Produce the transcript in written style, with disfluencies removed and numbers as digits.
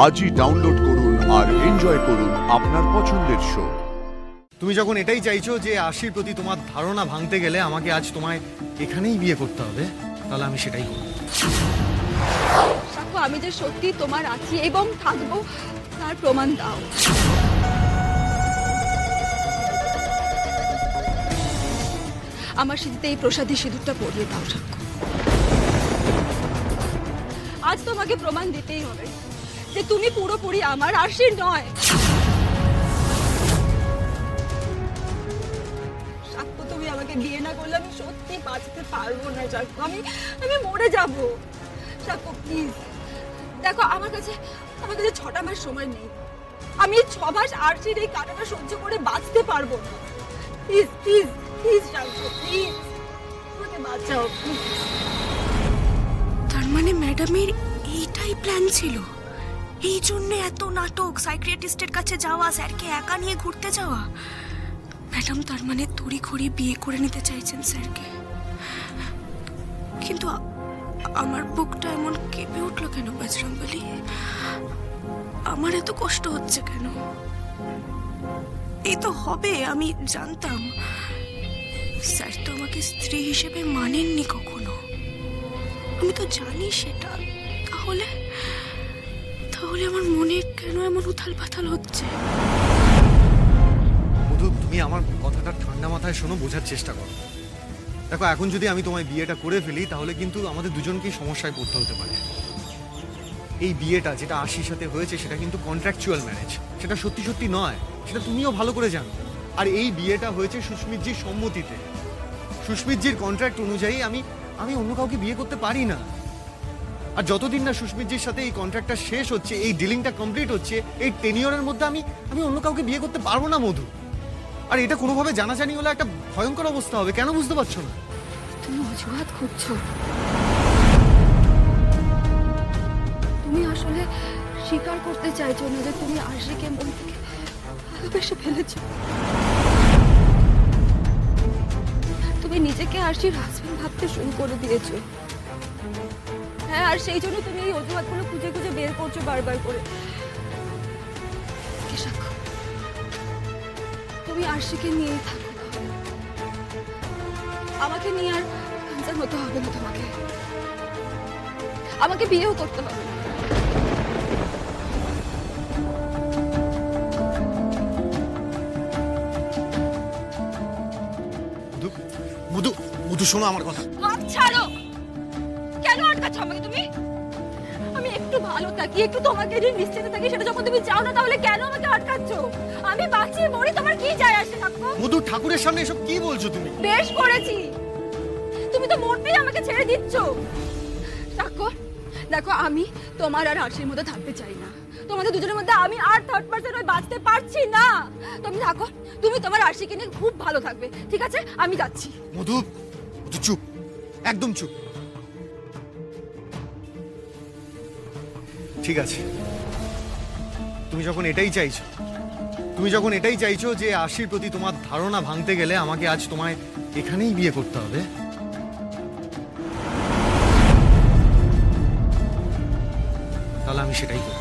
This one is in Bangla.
আজই ডাউনলোড করুন আর এনজয় করুন আপনার পছন্দের শো। তুমি যখন এটাই চাইছো যে আশির প্রতি তোমার ধারণা ভাঙতে গেলে আমাকে আজ তোমায় এখানেই বিয়ে করতে হবে, তাহলে আমি সেটাই করব। সাক্ষ্য, আমি যে সত্যি তোমার আছি এবং থাকবো তার প্রমাণ দাও। আমার সিঁথিতে এই প্রসাদী সিঁদুরটা পরিয়ে দাও সাক্ষ্য। আজ তোমাকে প্রমাণ দিতেই হবে যে তুমি পুরোপুরি আমার, আশির নয়। সাক্ষ্য, তুমি আমাকে বিয়ে না করলে আমি সত্যি বাঁচতে পারবো না সাক্ষ্য, আমি মরে যাব। সাক্ষ্য প্লিজ, দেখো আমার কাছে 6টা মাস সময় নেই। আমি 6 মাস আরশির এই কাটাটা সহ্য করে বাঁচতে পারবো না। প্লিজ প্লিজ প্লিজ সাক্ষ্য, প্লিজ আমাকে বাঁচাও প্লিজ। তার মানে ম্যাডামের এইটাই প্ল্যান ছিল, এই জন্য এত নাটক, সাইকিয়াট্রিস্টের কাছে যাওয়া, স্যারকে একা নিয়ে ঘুরতে যাওয়া। ম্যাডাম তার মানে তড়িঘড়ি বিয়ে করে নিতে চাইছেন স্যারকে। কিন্তু আমার বুকটা এমন কেঁপে উঠলো কেন বজরংবলী? আমার এত কষ্ট হচ্ছে কেন? এই তো হবে, আমি জানতাম। স্যার তো আমাকে স্ত্রী হিসেবে মানেননি কখনো, আমি তো জানি সেটা। তাহলে আমার মনে কেন এমন উথাল পাথাল হচ্ছে? মধু, তুমি আমার কথাটা ঠান্ডা মাথায় শোনো, বোঝার চেষ্টা করো। দেখো, এখন যদি আমি তোমায় বিয়েটা করে ফেলি তাহলে কিন্তু আমাদের দুজনকেই সমস্যায় পড়তে হতে পারে। এই বিয়েটা যেটা আশির সাথে হয়েছে সেটা কিন্তু কন্ট্রাকচুয়াল ম্যারেজ, সেটা সত্যি সত্যি নয়, সেটা তুমিও ভালো করে জানো। আর এই বিয়েটা হয়েছে সুস্মিতজির সম্মতিতে। সুস্মিতজির কন্ট্রাক্ট অনুযায়ী আমি অন্য কাউকে বিয়ে করতে পারি না। আর যতদিন না সুস্মিতজির সাথে এই কন্ট্রাক্টটা শেষ হচ্ছে, এই ডিলিংটা কমপ্লিট হচ্ছে, এই টেনিয়রের মধ্যে আমি অন্য কাউকে বিয়ে করতে পারবো না মধু। আর এটা কোনোভাবে জানাজানি হলে একটা ভয়ঙ্কর অবস্থা হবে, কেন বুঝতে পারছো না? তুমি অজুহাত খুঁজছো, তুমি আসলে স্বীকার করতে চাইছো না যে তুমি আশিকে মন থেকে ভালোবেসে ফেলেছো। তুমি নিজেকে আশির হাজবেন্ড ভাবতে শুরু করে দিয়েছো। হ্যাঁ, আর সেই জন্য তুমি এই অজুহাতগুলো খুঁজে খুঁজে বের করছো বারবার করে। সাক্ষ্য, তুমি আশিকে নিয়েই থাকো, আমাকে নিয়ে আর কনসার্ন হতে হবে না তোমাকে। আমাকে বিয়েও করতে হবে না। মধু, মধু শোনো আমার কথা। হাত ছাড়ো। কেন আটকাচ্ছ আমাকে তুমি? আমি একটু ভালো থাকি, একটু তোমাকে নিয়ে নিশ্চিন্তে থাকি, সেটা যখন তুমি চাও না তাহলে কেন আমাকে আটকাচ্ছ? আমি বাঁচি মরি তোমার কি যায় আসে সাক্ষ্য? মধু, ঠাকুরের সামনে এসব কি বলছো তুমি? বেশ করেছি, তুমি তো মরতেই আমাকে ছেড়ে দিচ্ছ। সাক্ষ্য, দেখো আমি তোমার আর আশির মধ্যে থাকতে চাই না। তোমাদের দুজনের মধ্যে আমি আর থার্ড পার্সন হয়ে বাঁচতে পারছি না। তুমি থাকো, তুমি তোমার আশিকে নিয়ে খুব ভালো থাকবে, ঠিক আছে? আমি যাচ্ছি। মধু, মধু চুপ, একদম চুপ। ঠিক আছে, তুমি যখন এটাই চাইছো যে আশির প্রতি তোমার ধারণা ভাঙতে গেলে আমাকে আজ তোমায় এখানেই বিয়ে করতে হবে, তাহলে আমি সেটাই করব।